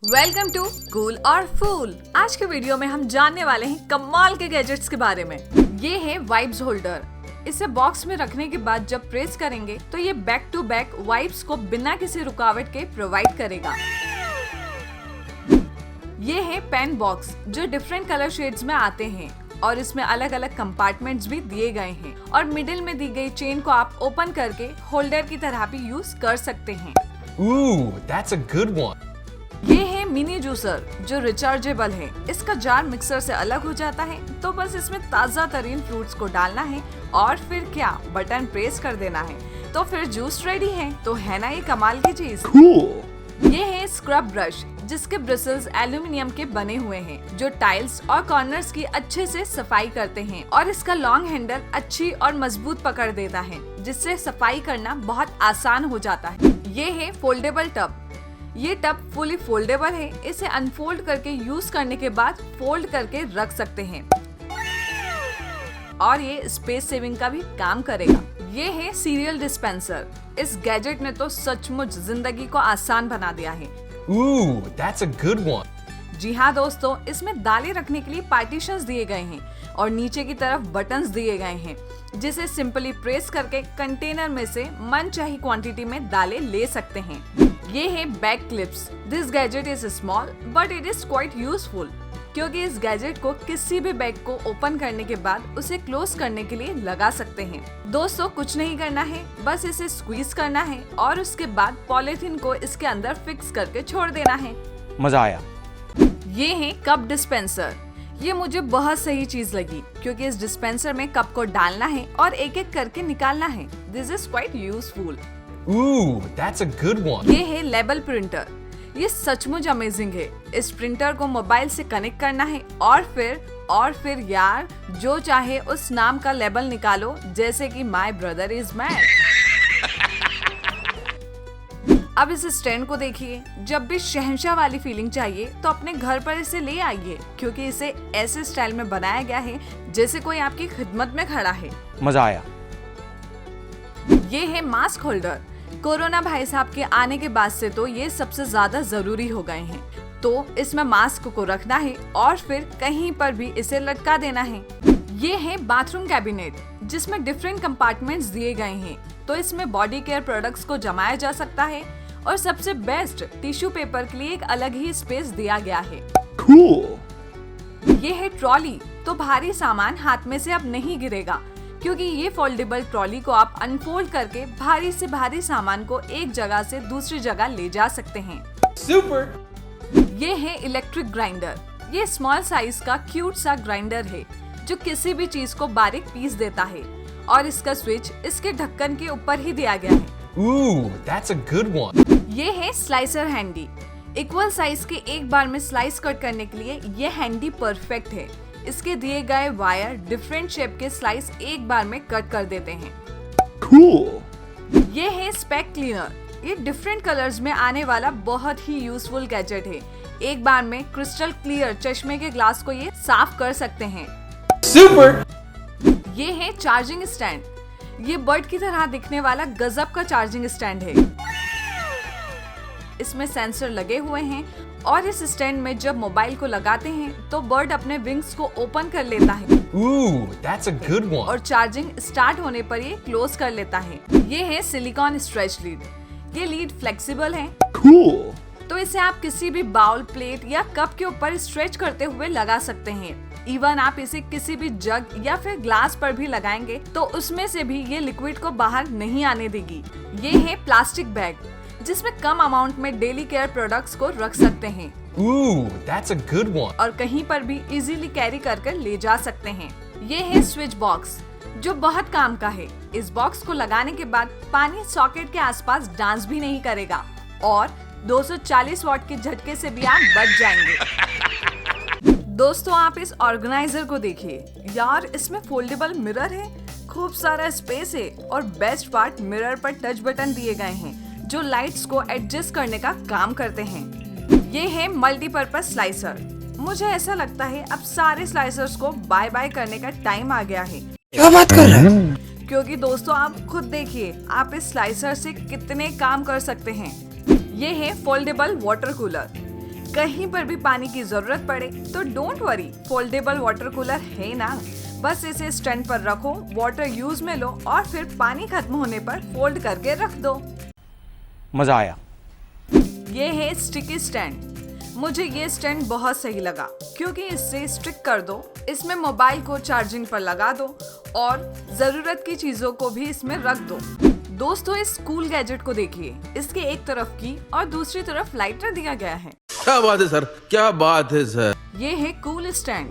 Welcome to cool और फूल। आज के वीडियो में हम जानने वाले हैं कमाल के गैजेट्स के बारे में। ये है वाइप्स होल्डर। इसे बॉक्स में रखने के बाद जब प्रेस करेंगे तो ये बैक टू बैक वाइप्स को बिना किसी रुकावट के प्रोवाइड करेगा। ये है पेन बॉक्स जो डिफरेंट कलर शेड्स में आते हैं और इसमें अलग अलग कंपार्टमेंट्स भी दिए गए हैं और मिडिल में दी गई चेन को आप ओपन करके होल्डर की तरह भी यूज कर सकते हैं। Ooh, that's a good one. ये है मिनी जूसर जो रिचार्जेबल है। इसका जार मिक्सर से अलग हो जाता है तो बस इसमें ताजा तरीन फ्रूट्स को डालना है और फिर क्या बटन प्रेस कर देना है तो फिर जूस रेडी है। तो है ना ये कमाल की चीज। Cool. ये है स्क्रब ब्रश जिसके ब्रिसल्स एल्यूमिनियम के बने हुए हैं जो टाइल्स और कॉर्नर्स की अच्छे से सफाई करते हैं और इसका लॉन्ग हैंडल अच्छी और मजबूत पकड़ देता है जिससे सफाई करना बहुत आसान हो जाता है। ये है फोल्डेबल टब। ये टब फुली फोल्डेबल है। इसे अनफोल्ड करके यूज करने के बाद फोल्ड करके रख सकते हैं और ये स्पेस सेविंग का भी काम करेगा। ये है सीरियल डिस्पेंसर। इस गैजेट ने तो सचमुच जिंदगी को आसान बना दिया है। Ooh, that's a good one. जी हाँ दोस्तों, इसमें दालें रखने के लिए पार्टीशंस दिए गए हैं और नीचे की तरफ बटन्स दिए गए हैं जिसे सिंपली प्रेस करके कंटेनर में से मनचाही क्वांटिटी में दालें ले सकते हैं। ये है bag clips. This gadget is small but it is quite useful क्योंकि इस गैजेट को किसी भी बैग को ओपन करने के बाद उसे क्लोज करने के लिए लगा सकते हैं। दोस्तों कुछ नहीं करना है, बस इसे स्क्वीज करना है और उसके बाद पॉलिथीन को इसके अंदर फिक्स करके छोड़ देना है। मजा आया। ये है कप डिस्पेंसर। ये मुझे बहुत सही चीज लगी क्योंकि इस डिस्पेंसर में कप को डालना है और एक एक करके निकालना है। This is quite useful. Ooh, that's a good one. ये है लेबल प्रिंटर। ये सचमुच अमेजिंग है। इस प्रिंटर को मोबाइल से कनेक्ट करना है और फिर यार जो चाहे उस नाम का लेबल निकालो जैसे कि माय ब्रदर इज मैड। अब इस स्टैंड को देखिए। जब भी शहंशाह वाली फीलिंग चाहिए तो अपने घर पर इसे ले आइए क्योंकि इसे ऐसे स्टाइल में बनाया गया है जैसे कोई आपकी खिदमत में खड़ा है। मजा आया। ये है मास्क होल्डर। कोरोना भाई साहब के आने के बाद से तो ये सबसे ज्यादा जरूरी हो गए हैं। तो इसमें मास्क को रखना है और फिर कहीं पर भी इसे लटका देना है। ये है बाथरूम कैबिनेट जिसमें डिफरेंट कंपार्टमेंट्स दिए गए हैं तो इसमें बॉडी केयर प्रोडक्ट्स को जमाया जा सकता है और सबसे बेस्ट टिश्यू पेपर के लिए एक अलग ही स्पेस दिया गया है। Cool. ये है ट्रॉली। तो भारी सामान हाथ में से अब नहीं गिरेगा क्योंकि ये फोल्डेबल ट्रॉली को आप अनफोल्ड करके भारी से भारी सामान को एक जगह से दूसरी जगह ले जा सकते हैं। Super. ये है इलेक्ट्रिक ग्राइंडर। ये स्मॉल साइज का क्यूट सा ग्राइंडर है जो किसी भी चीज को बारीक पीस देता है और इसका स्विच इसके ढक्कन के ऊपर ही दिया गया है। Ooh, that's a good one. ये है स्लाइसर हैंडी। इक्वल साइज के एक बार में स्लाइस कट करने के लिए ये हैंडी परफेक्ट है। इसके दिए गए वायर डिफरेंट शेप के स्लाइस एक बार में कट कर देते हैं। Cool. ये है स्पेक क्लीनर। ये डिफरेंट कलर्स में आने वाला बहुत ही यूजफुल गैजेट है। एक बार में क्रिस्टल क्लियर चश्मे के ग्लास को ये साफ कर सकते हैं। Super. ये है चार्जिंग स्टैंड। ये बर्ड की तरह दिखने वाला गजब का चार्जिंग स्टैंड है। इसमें सेंसर लगे हुए हैं और इस स्टैंड में जब मोबाइल को लगाते हैं तो बर्ड अपने विंग्स को ओपन कर लेता है। Ooh, that's a good one. और चार्जिंग स्टार्ट होने पर ये क्लोज कर लेता है। ये है सिलिकॉन स्ट्रेच लीड। ये लीड फ्लेक्सिबल है Cool. तो इसे आप किसी भी बाउल, प्लेट या कप के ऊपर स्ट्रेच करते हुए लगा सकते हैं। इवन आप इसे किसी भी जग या फिर ग्लास पर भी लगाएंगे तो उसमें से भी ये लिक्विड को बाहर नहीं आने देगी। ये है प्लास्टिक बैग जिसमें कम अमाउंट में डेली केयर प्रोडक्ट्स को रख सकते हैं। Ooh, that's a good one. और कहीं पर भी इजीली कैरी करके ले जा सकते हैं। ये है स्विच बॉक्स जो बहुत काम का है। इस बॉक्स को लगाने के बाद पानी सॉकेट के आसपास डांस भी नहीं करेगा और 240 वॉट के झटके से भी आप बच जाएंगे। दोस्तों आप इस ऑर्गेनाइजर को देखिए यार। इसमें फोल्डेबल मिरर है, खूब सारा स्पेस है और बेस्ट पार्ट मिरर पर टच बटन दिए गए हैं जो लाइट्स को एडजस्ट करने का काम करते हैं। ये है मल्टीपर्पज स्लाइसर। मुझे ऐसा लगता है अब सारे स्लाइसर्स को बाय बाय करने का टाइम आ गया है। क्या बात कर रहे हैं? क्योंकि दोस्तों आप खुद देखिए आप इस स्लाइसर से कितने काम कर सकते हैं। ये है फोल्डेबल वाटर कूलर। कहीं पर भी पानी की जरूरत पड़े तो don't worry, foldable water cooler है ना। बस इसे स्टैंड पर रखो, वाटर यूज में लो और फिर पानी खत्म होने पर फोल्ड करके रख दो। मजा आया। ये है स्टिकी स्टैंड। मुझे ये स्टैंड बहुत सही लगा क्योंकि इससे स्टिक कर दो, इसमें मोबाइल को चार्जिंग पर लगा दो और जरूरत की चीजों को भी इसमें रख दो। दोस्तों, इस कूल गैजेट को देखिए, इसके एक तरफ की और दूसरी तरफ लाइटर दिया गया है। क्या बात है सर, क्या बात है सर। ये है कूल स्टैंड।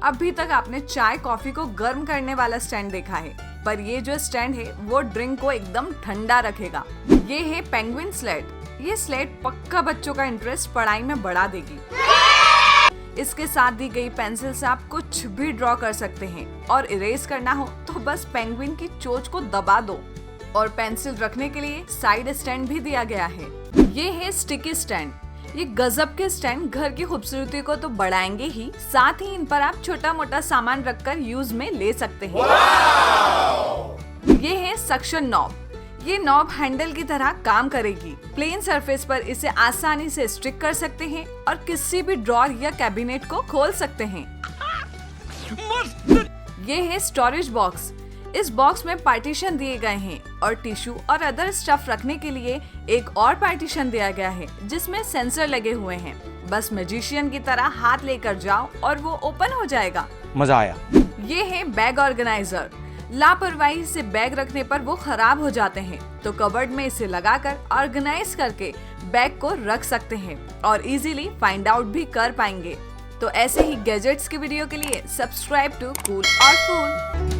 अभी तक आपने चाय कॉफी को गर्म करने वाला स्टैंड देखा है, पर ये जो स्टैंड है वो ड्रिंक को एकदम ठंडा रखेगा। ये है पेंगुइन स्लेट। ये स्लेट पक्का बच्चों का इंटरेस्ट पढ़ाई में बढ़ा देगी। इसके साथ दी गई पेंसिल से आप कुछ भी ड्रॉ कर सकते हैं और इरेज करना हो तो बस पेंगुइन की चोंच को दबा दो। और पेंसिल रखने के लिए साइड स्टैंड भी दिया गया है। ये है स्टिकी स्टैंड। ये गजब के स्टैंड घर की खूबसूरती को तो बढ़ाएंगे ही, साथ ही इन पर आप छोटा मोटा सामान रखकर यूज में ले सकते हैं। ये है सक्शन नॉब। ये नॉब हैंडल की तरह काम करेगी। प्लेन सरफेस पर इसे आसानी से स्टिक कर सकते हैं और किसी भी ड्रॉर या कैबिनेट को खोल सकते हैं। ये है स्टोरेज बॉक्स। इस बॉक्स में पार्टीशन दिए गए हैं और टिश्यू और अदर स्टफ रखने के लिए एक और पार्टीशन दिया गया है जिसमें सेंसर लगे हुए हैं। बस मैजिशियन की तरह हाथ लेकर जाओ और वो ओपन हो जाएगा। मजा आया। ये है बैग ऑर्गेनाइजर। लापरवाही से बैग रखने पर वो खराब हो जाते हैं, तो कबर्ड में इसे लगाकर ऑर्गेनाइज करके बैग को रख सकते हैं और इजीली फाइंड आउट भी कर पाएंगे। तो ऐसे ही गैजेट्स की वीडियो के लिए सब्सक्राइब टू कूल और फूल।